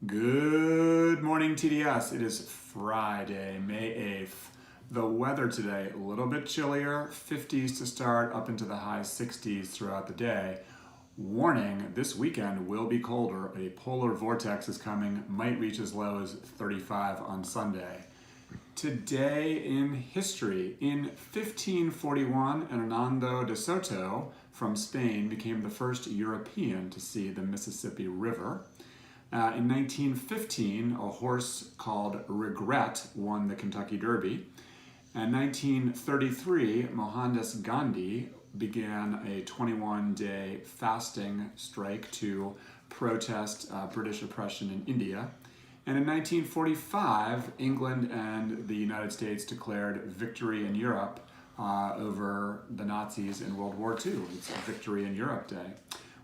Good morning, TDS. It is Friday, May 8th. The weather today, a little bit chillier, 50s to start, up into the high 60s throughout the day. Warning, this weekend will be colder. A polar vortex is coming, might reach as low as 35 on Sunday. Today in history, in 1541, Hernando de Soto from Spain became the first European to see the Mississippi River. In 1915, a horse called Regret won the Kentucky Derby. In 1933, Mohandas Gandhi began a 21-day fasting strike to protest British oppression in India. And in 1945, England and the United States declared victory in Europe over the Nazis in World War II. It's Victory in Europe Day.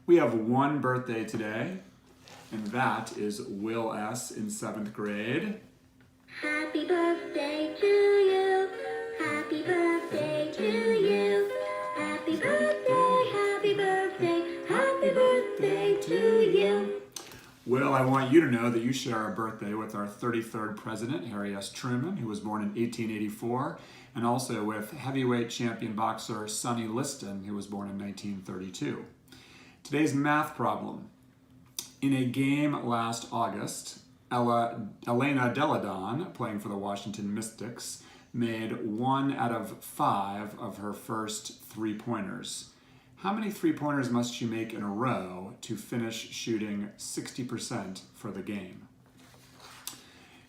We have one birthday today, and that is Will S. in 7th grade. Happy birthday to you. Happy birthday to you. Happy birthday, happy birthday, happy birthday to you. Will, I want you to know that you share a birthday with our 33rd president, Harry S. Truman, who was born in 1884, and also with heavyweight champion boxer Sonny Liston, who was born in 1932. Today's math problem. In a game last August, Elena Deladon, playing for the Washington Mystics, made 1 out of 5 of her first three-pointers. How many three-pointers must she make in a row to finish shooting 60% for the game?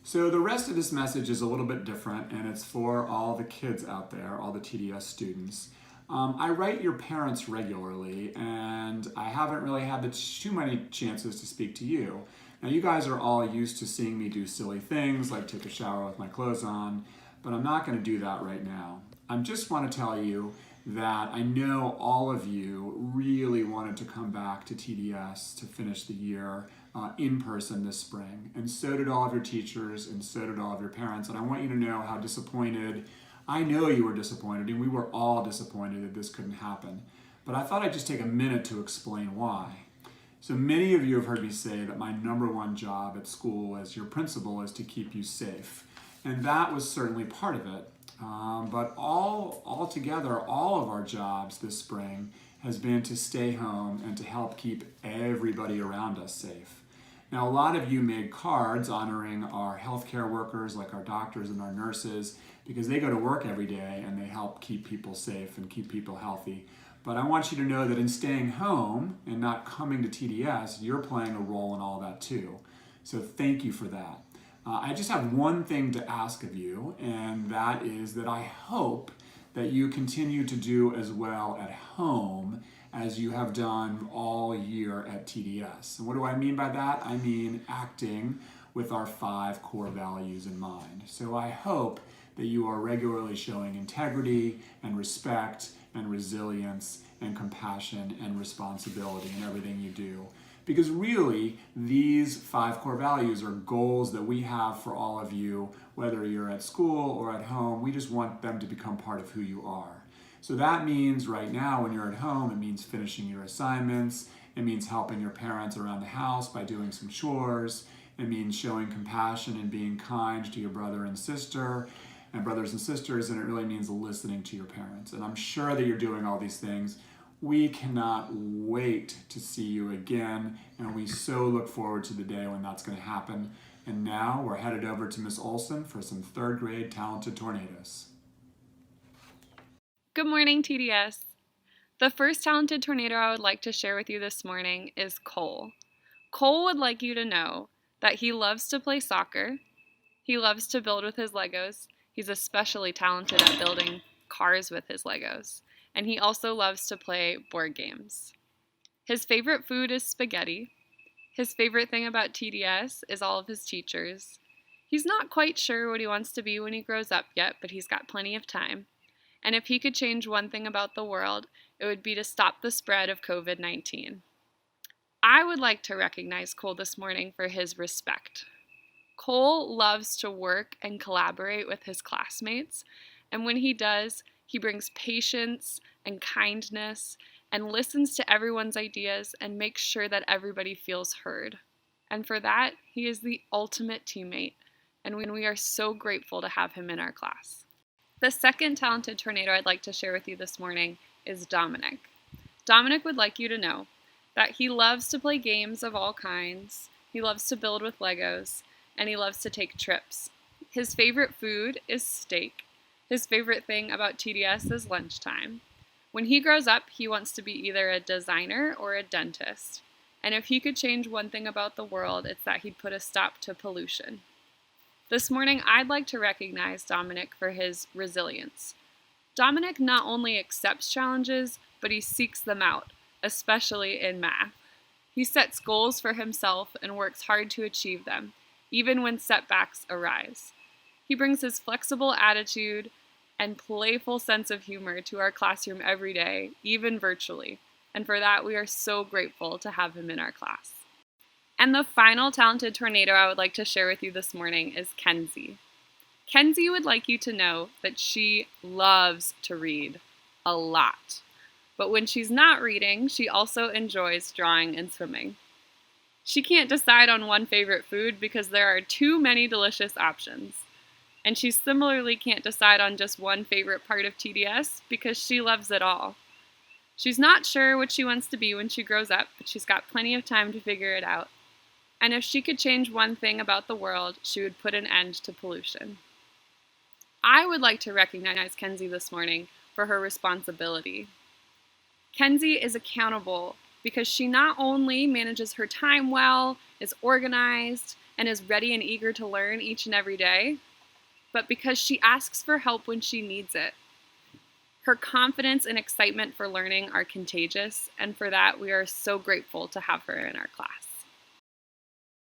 So the rest of this message is a little bit different, and it's for all the kids out there, all the TDS students. I write your parents regularly, and I haven't really had too many chances to speak to you. Now, you guys are all used to seeing me do silly things like take a shower with my clothes on, but I'm not going to do that right now. I just want to tell you that I know all of you really wanted to come back to TDS to finish the year in person this spring, and so did all of your teachers, and so did all of your parents, and I want you to know how disappointed I know you were disappointed, and we were all disappointed that this couldn't happen. But I thought I'd just take a minute to explain why. So many of you have heard me say that my number one job at school as your principal is to keep you safe. And that was certainly part of it. But all together, all of our jobs this spring has been to stay home and to help keep everybody around us safe. Now, a lot of you made cards honoring our healthcare workers, like our doctors and our nurses, because they go to work every day and they help keep people safe and keep people healthy. But I want you to know that in staying home and not coming to TDS, you're playing a role in all that too. So thank you for that. I just have one thing to ask of you, and that is that I hope that you continue to do as well at home as you have done all year at TDS. And what do I mean by that? I mean acting with our 5 core values in mind. So I hope that you are regularly showing integrity and respect and resilience and compassion and responsibility in everything you do. Because really, these 5 core values are goals that we have for all of you, whether you're at school or at home. We just want them to become part of who you are. So that means right now when you're at home, it means finishing your assignments. It means helping your parents around the house by doing some chores. It means showing compassion and being kind to your brother and sister and brothers and sisters, and it really means listening to your parents. And I'm sure that you're doing all these things. We cannot wait to see you again, and we so look forward to the day when that's going to happen. And now we're headed over to Miss Olson for some 3rd grade Talented Tornadoes. Good morning, TDS. The first talented tornado I would like to share with you this morning is Cole. Cole would like you to know that he loves to play soccer, he loves to build with his Legos, he's especially talented at building cars with his Legos, and he also loves to play board games. His favorite food is spaghetti. His favorite thing about TDS is all of his teachers. He's not quite sure what he wants to be when he grows up yet, but he's got plenty of time. And if he could change one thing about the world, it would be to stop the spread of COVID-19. I would like to recognize Cole this morning for his respect. Cole loves to work and collaborate with his classmates, and when he does, he brings patience and kindness and listens to everyone's ideas and makes sure that everybody feels heard. And for that, he is the ultimate teammate, and we are so grateful to have him in our class. The second talented tornado I'd like to share with you this morning is Dominick. Dominick would like you to know that he loves to play games of all kinds, he loves to build with Legos, and he loves to take trips. His favorite food is steak. His favorite thing about TDS is lunchtime. When he grows up, he wants to be either a designer or a dentist. And if he could change one thing about the world, it's that he'd put a stop to pollution. This morning, I'd like to recognize Dominick for his resilience. Dominick not only accepts challenges, but he seeks them out, especially in math. He sets goals for himself and works hard to achieve them, even when setbacks arise. He brings his flexible attitude and playful sense of humor to our classroom every day, even virtually. And for that, we are so grateful to have him in our class. And the final talented tornado I would like to share with you this morning is Kenzie. Kenzie would like you to know that she loves to read a lot. But when she's not reading, she also enjoys drawing and swimming. She can't decide on one favorite food because there are too many delicious options. And she similarly can't decide on just one favorite part of TDS because she loves it all. She's not sure what she wants to be when she grows up, but she's got plenty of time to figure it out. And if she could change one thing about the world, she would put an end to pollution. I would like to recognize Kenzie this morning for her responsibility. Kenzie is accountable because she not only manages her time well, is organized, and is ready and eager to learn each and every day, but because she asks for help when she needs it. Her confidence and excitement for learning are contagious, and for that we are so grateful to have her in our class.